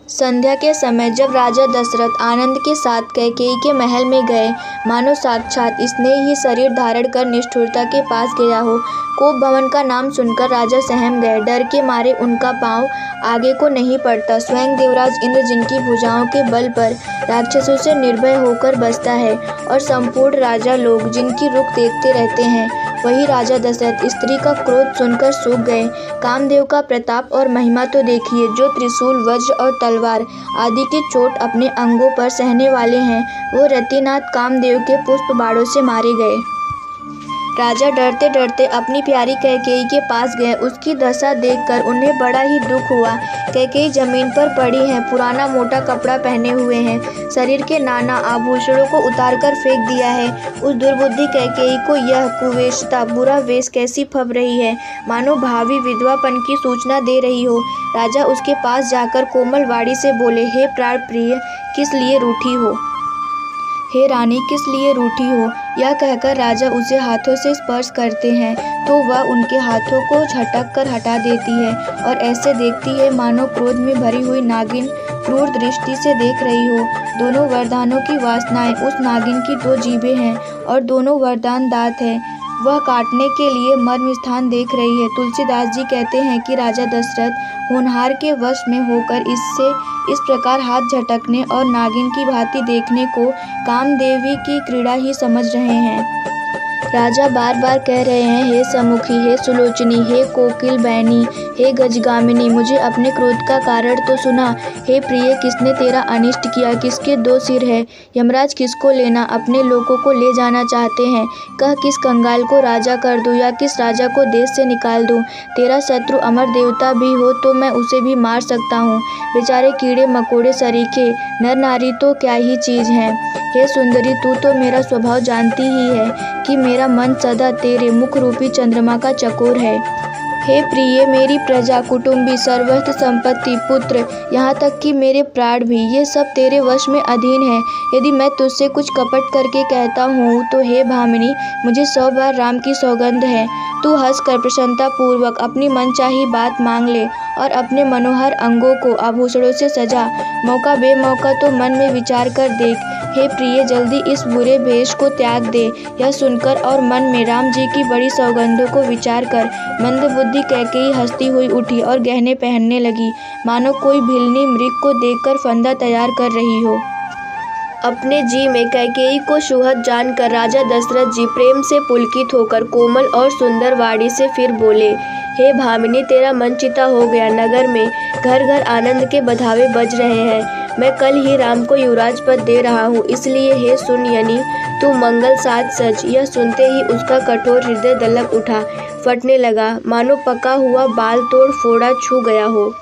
संध्या के समय जब राजा दशरथ आनंद के साथ कैकेयी के महल में गए, मानो साक्षात स्नेह ही शरीर धारण कर निष्ठुरता के पास गया हो। कोप भवन का नाम सुनकर राजा सहम गए। डर के मारे उनका पांव आगे को नहीं पड़ता। स्वयं देवराज इंद्र जिनकी भुजाओं के बल पर राक्षसों से निर्भय होकर बसता है और संपूर्ण राजा लोग जिनकी रुख देखते रहते हैं, वही राजा दशरथ स्त्री का क्रोध सुनकर सूख गए। कामदेव का प्रताप और महिमा तो देखिए, जो त्रिशूल, वज्र और तलवार आदि की चोट अपने अंगों पर सहने वाले हैं, वो रतिनाथ कामदेव के पुष्प बाणों से मारे गए। राजा डरते डरते अपनी प्यारी कैकेयी के पास गए। उसकी दशा देखकर उन्हें बड़ा ही दुख हुआ। कैकेयी जमीन पर पड़ी है, पुराना मोटा कपड़ा पहने हुए हैं, शरीर के नाना आभूषणों को उतारकर फेंक दिया है। उस दुर्बुद्धि कैकेयी को यह कुवेश्ता बुरा वेश कैसी फब रही है, मानो भावी विधवापन की सूचना दे रही हो। राजा उसके पास जाकर कोमल वाणी से बोले, हे प्राण प्रिय, किस लिए रूठी हो? हे रानी, किस लिए रूठी हो? यह कहकर राजा उसे हाथों से स्पर्श करते हैं तो वह उनके हाथों को झटक कर हटा देती है और ऐसे देखती है मानो क्रोध में भरी हुई नागिन क्रूर दृष्टि से देख रही हो। दोनों वरदानों की वासनाएं उस नागिन की 2 जीभें हैं और दोनों वरदान दांत हैं। वह काटने के लिए मर्म स्थान देख रही है। तुलसीदास जी कहते हैं कि राजा दशरथ होनहार के वश में होकर इससे इस प्रकार हाथ झटकने और नागिन की भांति देखने को कामदेवी की क्रीड़ा ही समझ रहे हैं। राजा बार बार कह रहे हैं, हे सम्मुखी, हे सुलोचनी, हे कोकिल बैनी, हे गजगामिनी, मुझे अपने क्रोध का कारण तो सुना। हे प्रिय, किसने तेरा अनिष्ट किया? किसके 2 सिर है? यमराज किसको लेना अपने लोगों को ले जाना चाहते हैं? कह, किस कंगाल को राजा कर दूं या किस राजा को देश से निकाल दूं? तेरा शत्रु अमर देवता भी हो तो मैं उसे भी मार सकता हूँ। बेचारे कीड़े मकोड़े सरीखे नर नारी तो क्या ही चीज हैं। हे सुंदरी, तू तो मेरा स्वभाव जानती ही है कि मेरा मन सदा तेरे मुख रूपी चंद्रमा का चकोर है। हे प्रिय, मेरी प्रजा, कुटुंबी, सर्वस्व संपत्ति, पुत्र, यहाँ तक कि मेरे प्राण भी, ये सब तेरे वश में अधीन है। यदि मैं तुझसे कुछ कपट करके कहता हूँ तो हे भामिनी, मुझे 100 बार राम की सौगंध है, तू हंसकर प्रसन्नता पूर्वक अपनी मनचाही बात मांग ले और अपने मनोहर अंगों को आभूषणों से सजा। मौका बेमौका तो मन में विचार कर देख। हे प्रिय, जल्दी इस बुरे भेष को त्याग दे। यह सुनकर और मन में राम जी की बड़ी सौगंधों को विचार कर मंदबुद्धि कैकेयी हंसती हुई उठी और गहने पहनने लगी, मानो कोई भिलनी मृग को देखकर फंदा तैयार कर रही हो। अपने जी में कैकेयी को सुहृद जानकर राजा दशरथ जी प्रेम से पुलकित होकर कोमल और सुंदर वाणी से फिर बोले, हे भामिनी, तेरा मन चिता हो गया। नगर में घर घर आनंद के बधावे बज रहे हैं। मैं कल ही राम को युवराज पद दे रहा हूँ, इसलिए हे सुन यनी, तू मंगल साज सज। यह सुनते ही उसका कठोर हृदय दलक उठा, फटने लगा, मानो पका हुआ बाल तोड़ फोड़ा छू गया हो।